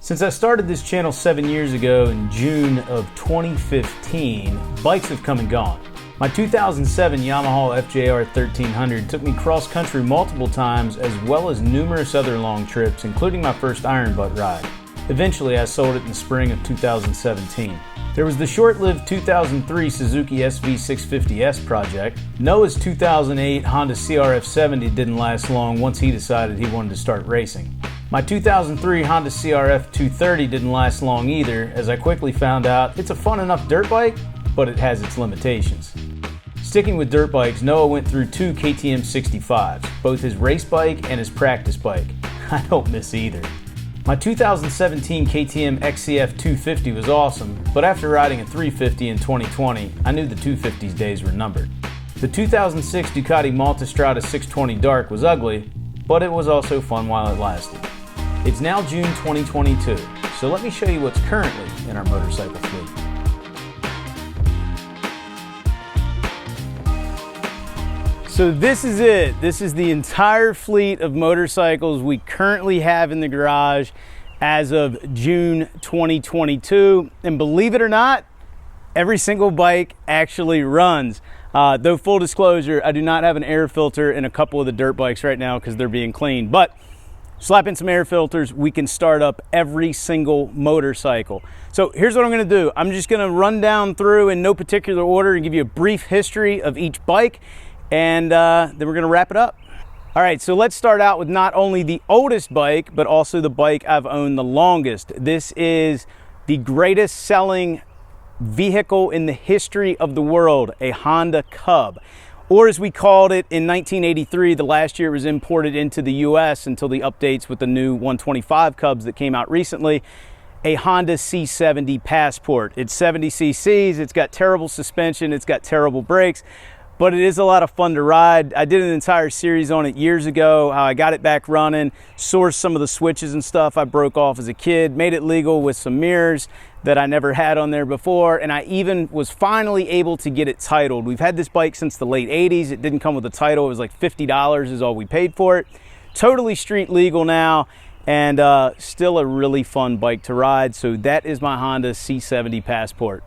Since I started this channel 7 years ago in June of 2015, bikes have come and gone. My 2007 Yamaha FJR 1300 took me cross-country multiple times as well as numerous other long trips, including my first iron butt ride. Eventually I sold it in the spring of 2017. There was the short-lived 2003 Suzuki SV650S project. Noah's 2008 Honda CRF70 didn't last long once he decided he wanted to start racing. My 2003 Honda CRF 230 didn't last long either, as I quickly found out it's a fun enough dirt bike, but it has its limitations. Sticking with dirt bikes, Noah went through two KTM 65s, both his race bike and his practice bike. I don't miss either. My 2017 KTM XC250 was awesome, but after riding a 350 in 2020, I knew the 250's days were numbered. The 2006 Ducati Multistrada 620 Dark was ugly, but it was also fun while it lasted. It's now June 2022, so let me show you what's currently in our motorcycle fleet. So this is it. This is the entire fleet of motorcycles we currently have in the garage as of June 2022. And believe it or not, every single bike actually runs. Though full disclosure, I do not have an air filter in a couple of the dirt bikes right now because they're being cleaned. But slap in some air filters, we can start up every single motorcycle. So here's what I'm gonna do. I'm just gonna run down through in no particular order and give you a brief history of each bike, and then we're gonna wrap it up. All right, so let's start out with not only the oldest bike, but also the bike I've owned the longest. This is the greatest selling vehicle in the history of the world, a Honda Cub. Or as we called it in 1983, the last year it was imported into the US until the updates with the new 125 Cubs that came out recently, a Honda C70 Passport. It's 70 cc's, it's got terrible suspension, it's got terrible brakes, but it is a lot of fun to ride. I did an entire series on it years ago, how I got it back running, sourced some of the switches and stuff I broke off as a kid, made it legal with some mirrors that I never had on there before, and I even was finally able to get it titled. We've had this bike since the late 80s. It didn't come with a title. It was like $50 is all we paid for it. Totally street legal now, and still a really fun bike to ride. So that is my Honda C70 Passport.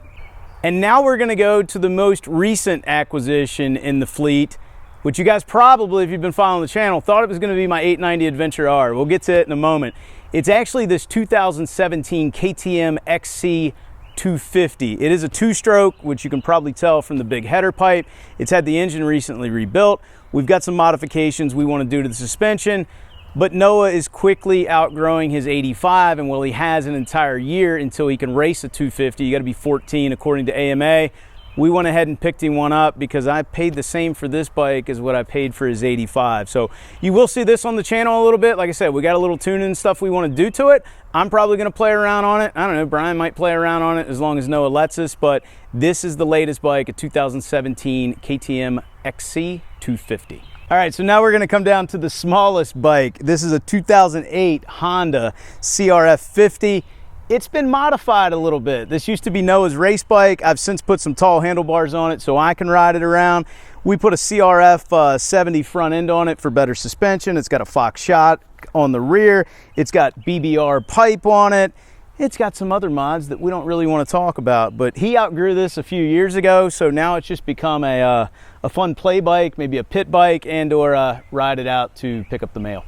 And now we're gonna go to the most recent acquisition in the fleet, which you guys probably, if you've been following the channel, thought it was gonna be my 890 Adventure R. We'll get to it in a moment. It's actually this 2017 KTM XC250. It is a two-stroke, which you can probably tell from the big header pipe. It's had the engine recently rebuilt. We've got some modifications we wanna do to the suspension, but Noah is quickly outgrowing his 85, and while he has an entire year until he can race a 250, you gotta be 14 according to AMA, we went ahead and picked him one up because I paid the same for this bike as what I paid for his 85. So you will see this on the channel a little bit. Like I said, we got a little tuning and stuff we wanna do to it. I'm probably gonna play around on it. I don't know, Brian might play around on it as long as Noah lets us, but this is the latest bike, a 2017 KTM XC250. All right, so now we're gonna come down to the smallest bike. This is a 2008 Honda CRF 50. It's been modified a little bit. This used to be Noah's race bike. I've since put some tall handlebars on it so I can ride it around. We put a CRF 70 front end on it for better suspension. It's got a Fox shot on the rear. It's got BBR pipe on it. It's got some other mods that we don't really want to talk about, but he outgrew this a few years ago, so now it's just become a fun play bike, maybe a pit bike, and or ride it out to pick up the mail.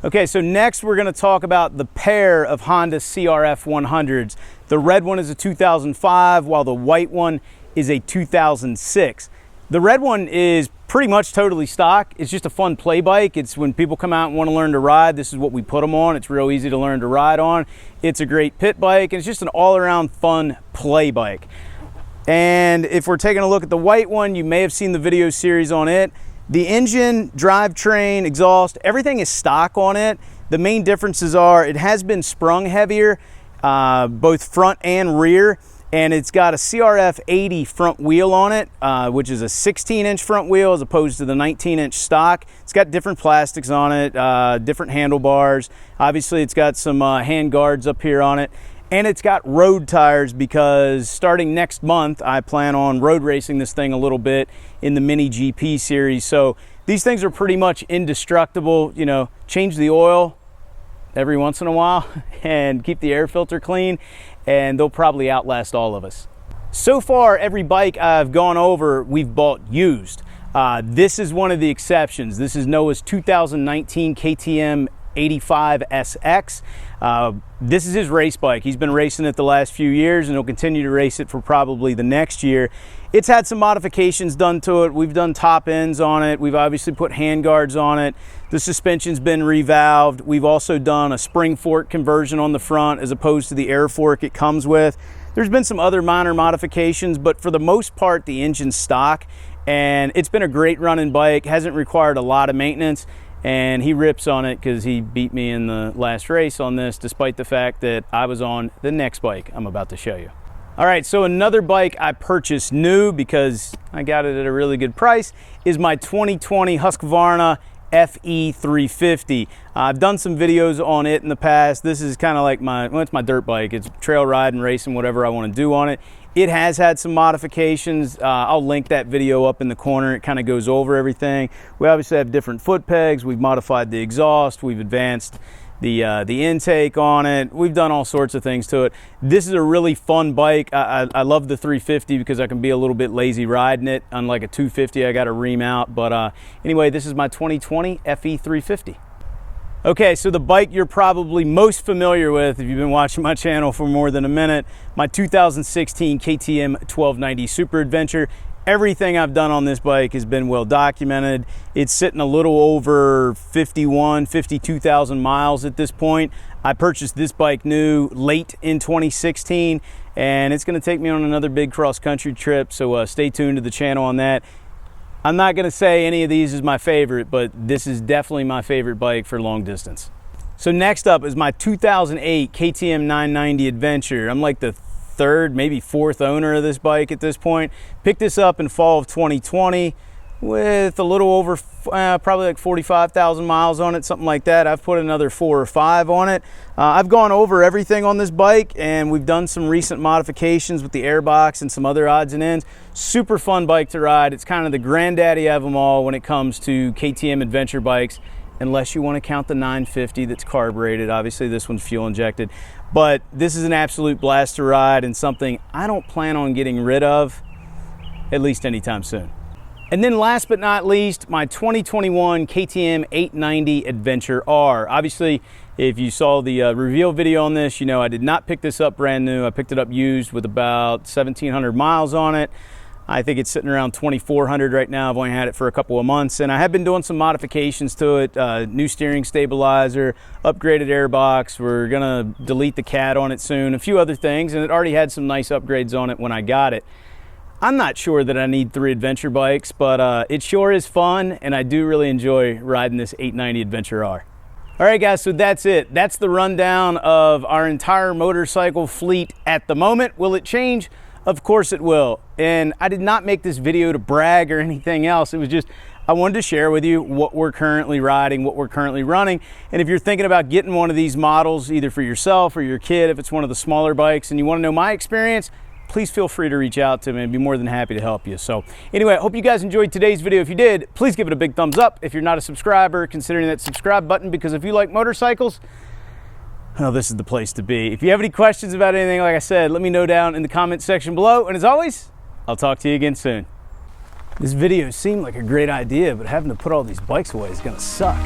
Okay, so next we're going to talk about the pair of Honda CRF 100s. The red one is a 2005, while the white one is a 2006. The red one is pretty much totally stock. It's just a fun play bike. It's when people come out and want to learn to ride, this is what we put them on. It's real easy to learn to ride on. It's a great pit bike, and it's just an all-around fun play bike. And if we're taking a look at the white one, you may have seen the video series on it. The engine, drivetrain, exhaust, everything is stock on it. The main differences are it has been sprung heavier, both front and rear, and it's got a CRF 80 front wheel on it, which is a 16-inch front wheel as opposed to the 19-inch stock. It's got different plastics on it, different handlebars. Obviously, it's got some hand guards up here on it. And it's got road tires because starting next month, I plan on road racing this thing a little bit in the Mini GP series. So these things are pretty much indestructible. You know, change the oil, every once in a while and keep the air filter clean, and they'll probably outlast all of us. So far, every bike I've gone over, we've bought used. This is one of the exceptions. This is Noah's 2019 KTM 85 SX. This is his race bike. He's been racing it the last few years, and he'll continue to race it for probably the next year. It's had some modifications done to it. We've done top ends on it. We've obviously put hand guards on it. The suspension's been revalved. We've also done a spring fork conversion on the front as opposed to the air fork it comes with. There's been some other minor modifications, but for the most part, the engine's stock, and it's been a great running bike. Hasn't required a lot of maintenance, and he rips on it because he beat me in the last race on this, despite the fact that I was on the next bike I'm about to show you. All right, so another bike I purchased new because I got it at a really good price is my 2020 Husqvarna FE 350. I've done some videos on it in the past. This is kind of like it's my dirt bike. It's trail riding, racing, whatever I want to do on it. It has had some modifications. I'll link that video up in the corner. It kind of goes over everything. We obviously have different foot pegs. We've modified the exhaust. We've advanced the intake on it. We've done all sorts of things to it. This is a really fun bike. I love the 350 because I can be a little bit lazy riding it. Unlike a 250, I got to ream out. But anyway, this is my 2020 FE 350. Okay, so the bike you're probably most familiar with if you've been watching my channel for more than a minute, my 2016 KTM 1290 Super Adventure. Everything I've done on this bike has been well documented. It's sitting a little over 52,000 miles at this point. I purchased this bike new late in 2016, and it's gonna take me on another big cross-country trip, so stay tuned to the channel on that. I'm not gonna say any of these is my favorite, but this is definitely my favorite bike for long distance. So next up is my 2008 KTM 990 Adventure. I'm like the third, maybe fourth owner of this bike at this point. Picked this up in fall of 2020 with a little over probably like 45,000 miles on it, something like that. I've put another 4 or 5 on it. I've gone over everything on this bike, and we've done some recent modifications with the airbox and some other odds and ends. Super fun bike to ride. It's kind of the granddaddy of them all when it comes to KTM adventure bikes, unless you want to count the 950 that's carbureted. Obviously this one's fuel injected, but this is an absolute blast to ride and something I don't plan on getting rid of, at least anytime soon. And then last but not least, my 2021 KTM 890 Adventure R. Obviously, if you saw the reveal video on this, you know I did not pick this up brand new. I picked it up used with about 1,700 miles on it. I think it's sitting around 2,400 right now. I've only had it for a couple of months, and I have been doing some modifications to it. New steering stabilizer, upgraded airbox. We're gonna delete the cat on it soon, a few other things, and it already had some nice upgrades on it when I got it. I'm not sure that I need 3 adventure bikes, but it sure is fun, and I do really enjoy riding this 890 Adventure R. All right, guys, so that's it. That's the rundown of our entire motorcycle fleet at the moment. Will it change? Of course it will. And I did not make this video to brag or anything else. It was just, I wanted to share with you what we're currently riding, what we're currently running. And if you're thinking about getting one of these models, either for yourself or your kid, if it's one of the smaller bikes and you want to know my experience, please feel free to reach out to me. I'd be more than happy to help you. So anyway, I hope you guys enjoyed today's video. If you did, please give it a big thumbs up. If you're not a subscriber, considering that subscribe button, because if you like motorcycles, well, this is the place to be. If you have any questions about anything, like I said, let me know down in the comment section below. And as always, I'll talk to you again soon. This video seemed like a great idea, but having to put all these bikes away is gonna suck.